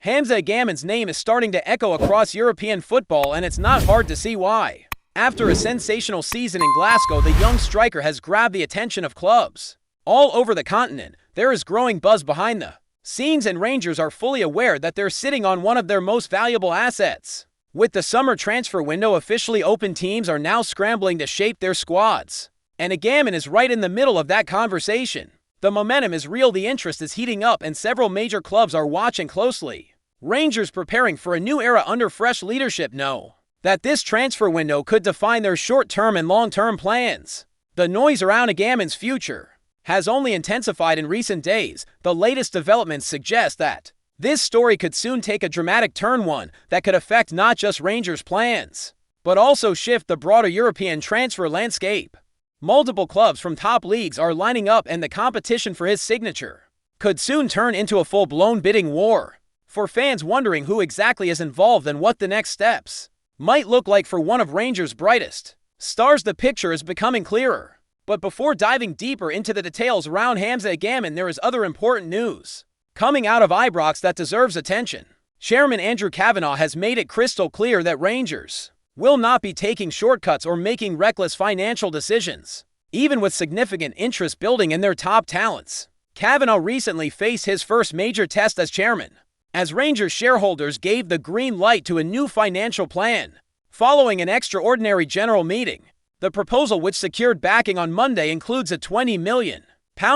Hamza Gammon's name is starting to echo across European football, and it's not hard to see why. After a sensational season in Glasgow, the young striker has grabbed the attention of clubs. All over the continent, there is growing buzz behind the scenes, and Rangers are fully aware that they're sitting on one of their most valuable assets. With the summer transfer window officially open, teams are now scrambling to shape their squads. And Gammon is right in the middle of that conversation. The momentum is real, the interest is heating up, and several major clubs are watching closely. Rangers, preparing for a new era under fresh leadership, know that this transfer window could define their short-term and long-term plans. The noise around Gammon's future has only intensified in recent days. The latest developments suggest that this story could soon take a dramatic turn, one that could affect not just Rangers' plans, but also shift the broader European transfer landscape. Multiple clubs from top leagues are lining up, and the competition for his signature could soon turn into a full-blown bidding war. For fans wondering who exactly is involved and what the next steps might look like for one of Rangers' brightest stars, the picture is becoming clearer. But before diving deeper into the details around Hamza Gammon, there is other important news coming out of Ibrox that deserves attention. Chairman Andrew Kavanagh has made it crystal clear that Rangers will not be taking shortcuts or making reckless financial decisions, even with significant interest building in their top talents. Kavanagh recently faced his first major test as chairman, as Rangers shareholders gave the green light to a new financial plan following an extraordinary general meeting. The proposal, which secured backing on Monday, includes a £20 million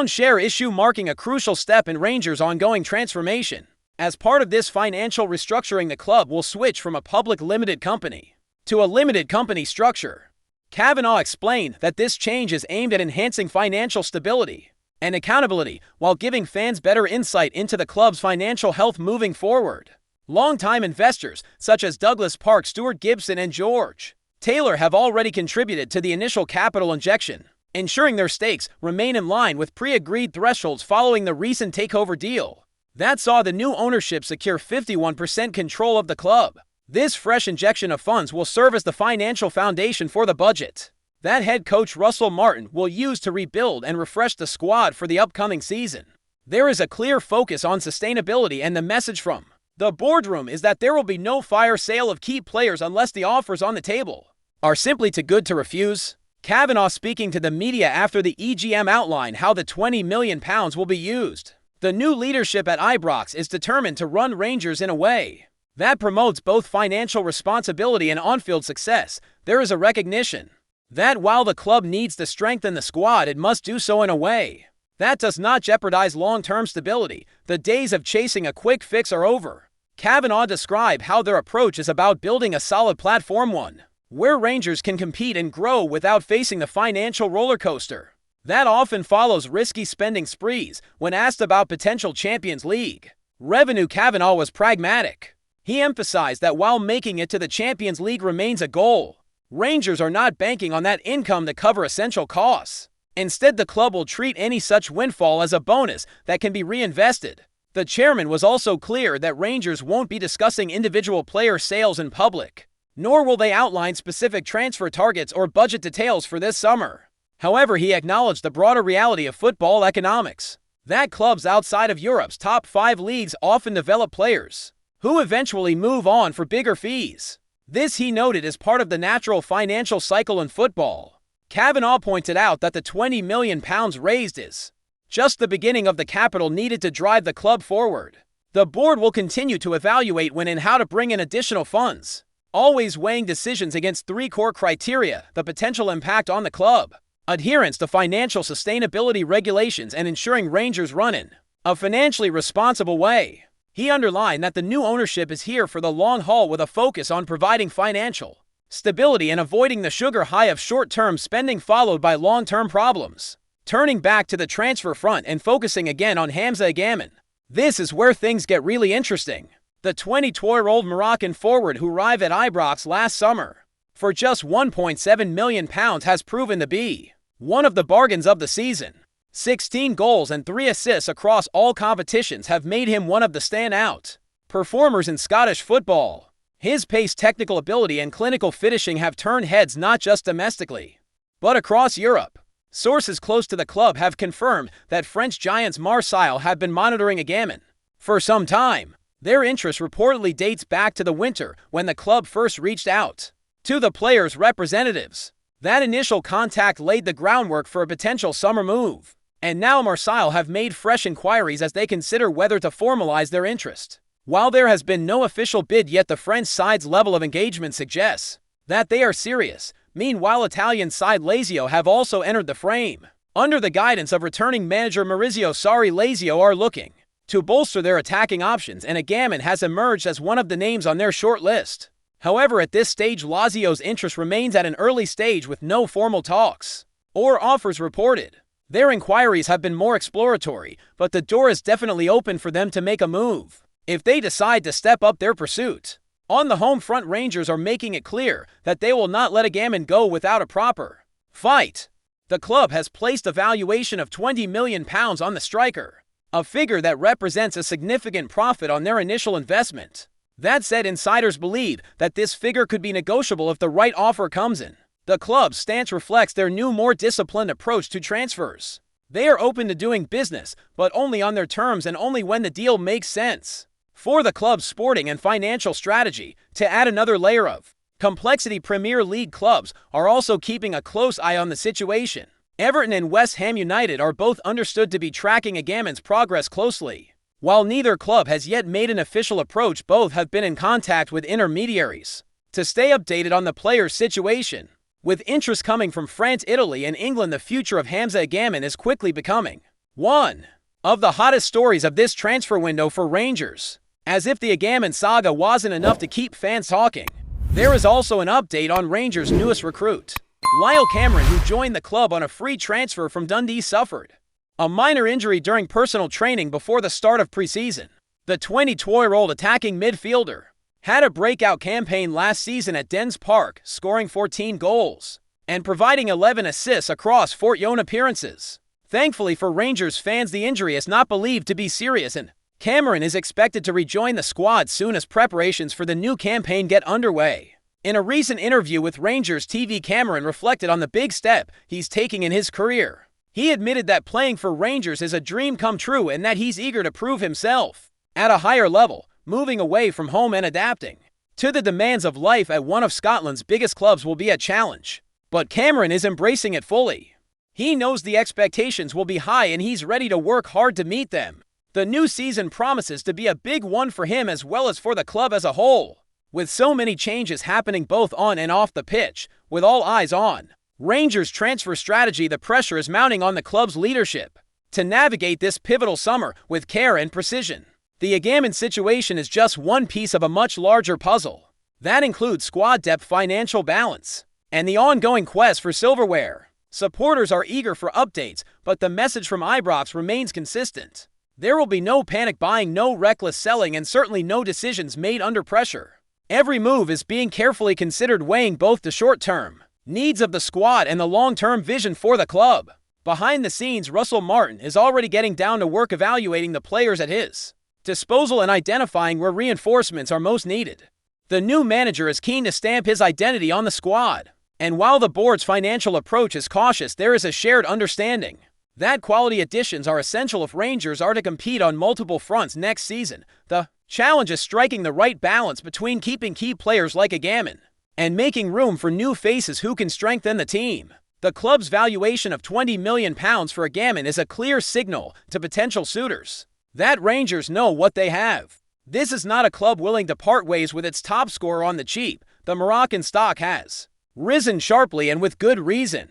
share issue, marking a crucial step in Rangers' ongoing transformation. As part of this financial restructuring, the club will switch from a public limited company to a limited company structure. Kavanagh explained that this change is aimed at enhancing financial stability and accountability while giving fans better insight into the club's financial health moving forward. Longtime investors such as Douglas Park, Stuart Gibson, and George Taylor have already contributed to the initial capital injection, ensuring their stakes remain in line with pre-agreed thresholds following the recent takeover deal that saw the new ownership secure 51% control of the club. This fresh injection of funds will serve as the financial foundation for the budget that head coach Russell Martin will use to rebuild and refresh the squad for the upcoming season. There is a clear focus on sustainability, and the message from the boardroom is that there will be no fire sale of key players unless the offers on the table are simply too good to refuse. Kavanagh, speaking to the media after the EGM, outlined how the £20 million will be used. The new leadership at Ibrox is determined to run Rangers in a way that promotes both financial responsibility and on-field success. There is a recognition that while the club needs to strengthen the squad, it must do so in a way that does not jeopardize long-term stability. The days of chasing a quick fix are over. Kavanagh described how their approach is about building a solid platform, one where Rangers can compete and grow without facing the financial roller coaster that often follows risky spending sprees. When asked about potential Champions League revenue, Kavanagh was pragmatic. He emphasized that while making it to the Champions League remains a goal, Rangers are not banking on that income to cover essential costs. Instead, the club will treat any such windfall as a bonus that can be reinvested. The chairman was also clear that Rangers won't be discussing individual player sales in public, nor will they outline specific transfer targets or budget details for this summer. However, he acknowledged the broader reality of football economics, that clubs outside of Europe's top 5 leagues often develop players who eventually move on for bigger fees. This, he noted, is part of the natural financial cycle in football. Kavanagh pointed out that the £20 million raised is just the beginning of the capital needed to drive the club forward. The board will continue to evaluate when and how to bring in additional funds, always weighing decisions against 3 core criteria: the potential impact on the club, adherence to financial sustainability regulations, and ensuring Rangers run in a financially responsible way. He underlined that the new ownership is here for the long haul, with a focus on providing financial stability and avoiding the sugar high of short-term spending followed by long-term problems. Turning back to the transfer front and focusing again on Hamza Gammon, this is where things get really interesting. The 22-year-old Moroccan forward, who arrived at Ibrox last summer for just £1.7 million, has proven to be one of the bargains of the season. 16 goals and 3 assists across all competitions have made him one of the standout performers in Scottish football. His pace, technical ability, and clinical finishing have turned heads not just domestically, but across Europe. Sources close to the club have confirmed that French giants Marseille have been monitoring Gammon for some time. Their interest reportedly dates back to the winter when the club first reached out to the players' representatives. That initial contact laid the groundwork for a potential summer move, and now Marseille have made fresh inquiries as they consider whether to formalize their interest. While there has been no official bid yet, the French side's level of engagement suggests that they are serious. Meanwhile, Italian side Lazio have also entered the frame. Under the guidance of returning manager Maurizio Sarri, Lazio are looking to bolster their attacking options, and Gammon has emerged as one of the names on their short list. However, at this stage, Lazio's interest remains at an early stage with no formal talks or offers reported. Their inquiries have been more exploratory, but the door is definitely open for them to make a move if they decide to step up their pursuit. On the home front, Rangers are making it clear that they will not let Gammon go without a proper fight. The club has placed a valuation of £20 million on the striker, a figure that represents a significant profit on their initial investment. That said, insiders believe that this figure could be negotiable if the right offer comes in. The club's stance reflects their new, more disciplined approach to transfers. They are open to doing business, but only on their terms and only when the deal makes sense. For the club's sporting and financial strategy, to add another layer of complexity, Premier League clubs are also keeping a close eye on the situation. Everton and West Ham United are both understood to be tracking Gammon's progress closely. While neither club has yet made an official approach, both have been in contact with intermediaries to stay updated on the player's situation. With interest coming from France, Italy, and England, the future of Hamza Gammon is quickly becoming one of the hottest stories of this transfer window for Rangers. As if the Gammon saga wasn't enough to keep fans talking, there is also an update on Rangers' newest recruit. Lyle Cameron, who joined the club on a free transfer from Dundee, suffered a minor injury during personal training before the start of preseason. The 22-year-old attacking midfielder had a breakout campaign last season at Dens Park, scoring 14 goals and providing 11 assists across 14 appearances. Thankfully for Rangers fans, the injury is not believed to be serious, and Cameron is expected to rejoin the squad soon as preparations for the new campaign get underway. In a recent interview with Rangers TV, Cameron reflected on the big step he's taking in his career. He admitted that playing for Rangers is a dream come true and that he's eager to prove himself at a higher level, moving away from home and adapting to the demands of life at one of Scotland's biggest clubs will be a challenge. But Cameron is embracing it fully. He knows the expectations will be high and he's ready to work hard to meet them. The new season promises to be a big one for him as well as for the club as a whole. With so many changes happening both on and off the pitch, with all eyes on Rangers' transfer strategy, the pressure is mounting on the club's leadership to navigate this pivotal summer with care and precision. The Gammon situation is just one piece of a much larger puzzle. That includes squad depth, financial balance, and the ongoing quest for silverware. Supporters are eager for updates, but the message from Ibrox remains consistent. There will be no panic buying, no reckless selling, and certainly no decisions made under pressure. Every move is being carefully considered, weighing both the short-term needs of the squad and the long-term vision for the club. Behind the scenes, Russell Martin is already getting down to work evaluating the players at his disposal and identifying where reinforcements are most needed. The new manager is keen to stamp his identity on the squad, and while the board's financial approach is cautious, there is a shared understanding that quality additions are essential if Rangers are to compete on multiple fronts next season. The challenge is striking the right balance between keeping key players like Gammon and making room for new faces who can strengthen the team. The club's valuation of £20 million for Gammon is a clear signal to potential suitors that Rangers know what they have. This is not a club willing to part ways with its top scorer on the cheap. The Moroccan stock has risen sharply and with good reason.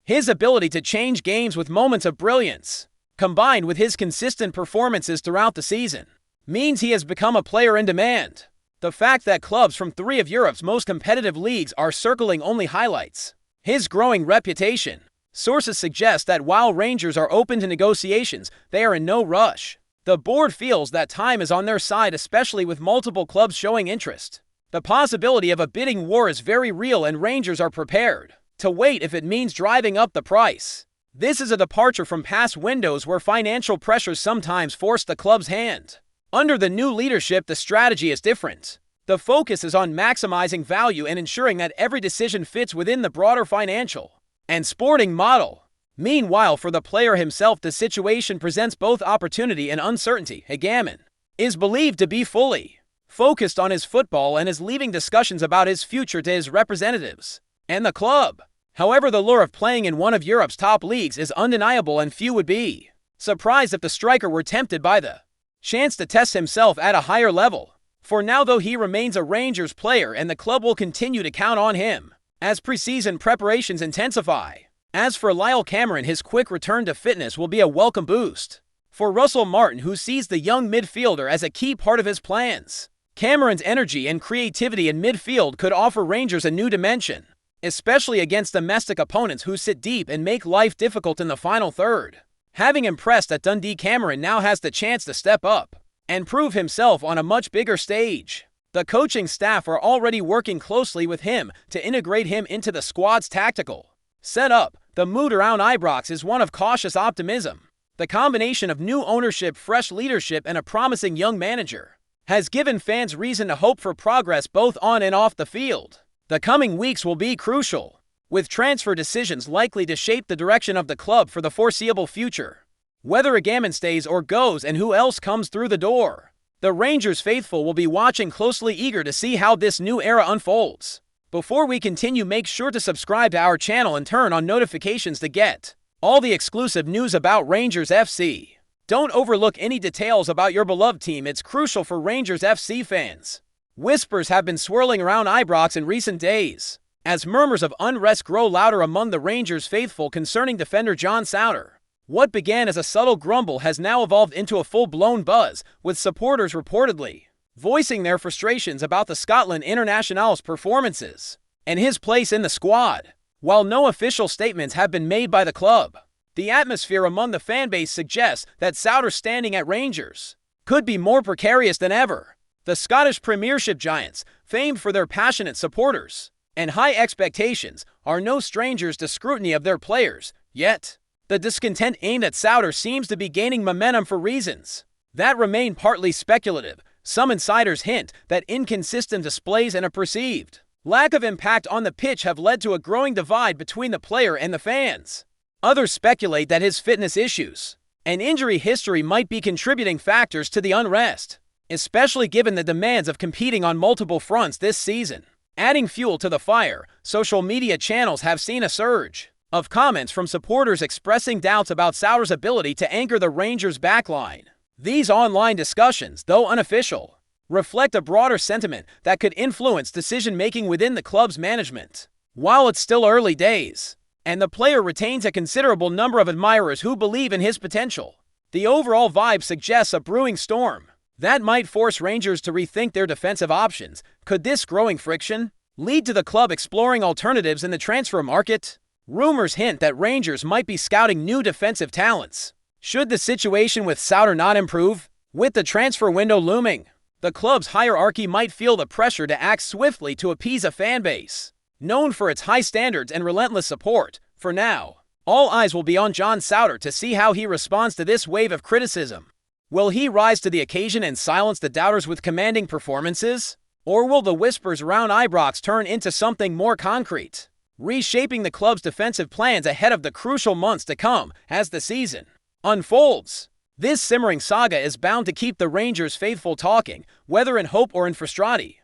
His ability to change games with moments of brilliance, combined with his consistent performances throughout the season, means he has become a player in demand. The fact that clubs from 3 of Europe's most competitive leagues are circling only highlights his growing reputation. Sources suggest that while Rangers are open to negotiations, they are in no rush. The board feels that time is on their side, especially with multiple clubs showing interest. The possibility of a bidding war is very real, and Rangers are prepared to wait if it means driving up the price. This is a departure from past windows where financial pressures sometimes forced the club's hand. Under the new leadership, the strategy is different. The focus is on maximizing value and ensuring that every decision fits within the broader financial and sporting model. Meanwhile, for the player himself, the situation presents both opportunity and uncertainty. Gammon is believed to be fully focused on his football and is leaving discussions about his future to his representatives and the club. However, the lure of playing in one of Europe's top leagues is undeniable, and few would be surprised if the striker were tempted by the chance to test himself at a higher level. For now, though, he remains a Rangers player and the club will continue to count on him as preseason preparations intensify. As for Lyle Cameron, his quick return to fitness will be a welcome boost for Russell Martin, who sees the young midfielder as a key part of his plans. Cameron's energy and creativity in midfield could offer Rangers a new dimension, especially against domestic opponents who sit deep and make life difficult in the final third. Having impressed at Dundee, Cameron now has the chance to step up and prove himself on a much bigger stage. The coaching staff are already working closely with him to integrate him into the squad's tactical setup. The mood around Ibrox is one of cautious optimism. The combination of new ownership, fresh leadership, and a promising young manager has given fans reason to hope for progress both on and off the field. The coming weeks will be crucial, with transfer decisions likely to shape the direction of the club for the foreseeable future. Whether a Gammon stays or goes and who else comes through the door, the Rangers faithful will be watching closely, eager to see how this new era unfolds. Before we continue, make sure to subscribe to our channel and turn on notifications to get all the exclusive news about Rangers FC. Don't overlook any details about your beloved team. It's crucial for Rangers FC fans. Whispers have been swirling around Ibrox in recent days, as murmurs of unrest grow louder among the Rangers faithful concerning defender John Souttar. What began as a subtle grumble has now evolved into a full-blown buzz, with supporters reportedly voicing their frustrations about the Scotland international's performances and his place in the squad. While no official statements have been made by the club, the atmosphere among the fanbase suggests that Souttar's standing at Rangers could be more precarious than ever. The Scottish Premiership giants, famed for their passionate supporters and high expectations, are no strangers to scrutiny of their players. Yet, the discontent aimed at Souttar seems to be gaining momentum for reasons that remain partly speculative. Some insiders hint that inconsistent displays and a perceived lack of impact on the pitch have led to a growing divide between the player and the fans. Others speculate that his fitness issues and injury history might be contributing factors to the unrest, especially given the demands of competing on multiple fronts this season. Adding fuel to the fire, social media channels have seen a surge of comments from supporters expressing doubts about Souttar's ability to anchor the Rangers' backline. These online discussions, though unofficial, reflect a broader sentiment that could influence decision-making within the club's management. While it's still early days, and the player retains a considerable number of admirers who believe in his potential, the overall vibe suggests a brewing storm that might force Rangers to rethink their defensive options. Could this growing friction lead to the club exploring alternatives in the transfer market? Rumors hint that Rangers might be scouting new defensive talents should the situation with Souttar not improve. With the transfer window looming, the club's hierarchy might feel the pressure to act swiftly to appease a fan base known for its high standards and relentless support. For now, all eyes will be on John Souttar to see how he responds to this wave of criticism. Will he rise to the occasion and silence the doubters with commanding performances? Or will the whispers around Ibrox turn into something more concrete, reshaping the club's defensive plans ahead of the crucial months to come as the season unfolds? This simmering saga is bound to keep the Rangers faithful talking, whether in hope or in frustrati.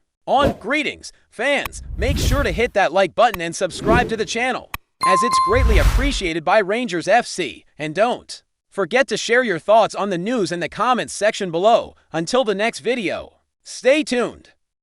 Greetings, fans. Make sure to hit that like button and subscribe to the channel, as it's greatly appreciated by Rangers FC. And don't forget to share your thoughts on the news in the comments section below. Until the next video, stay tuned.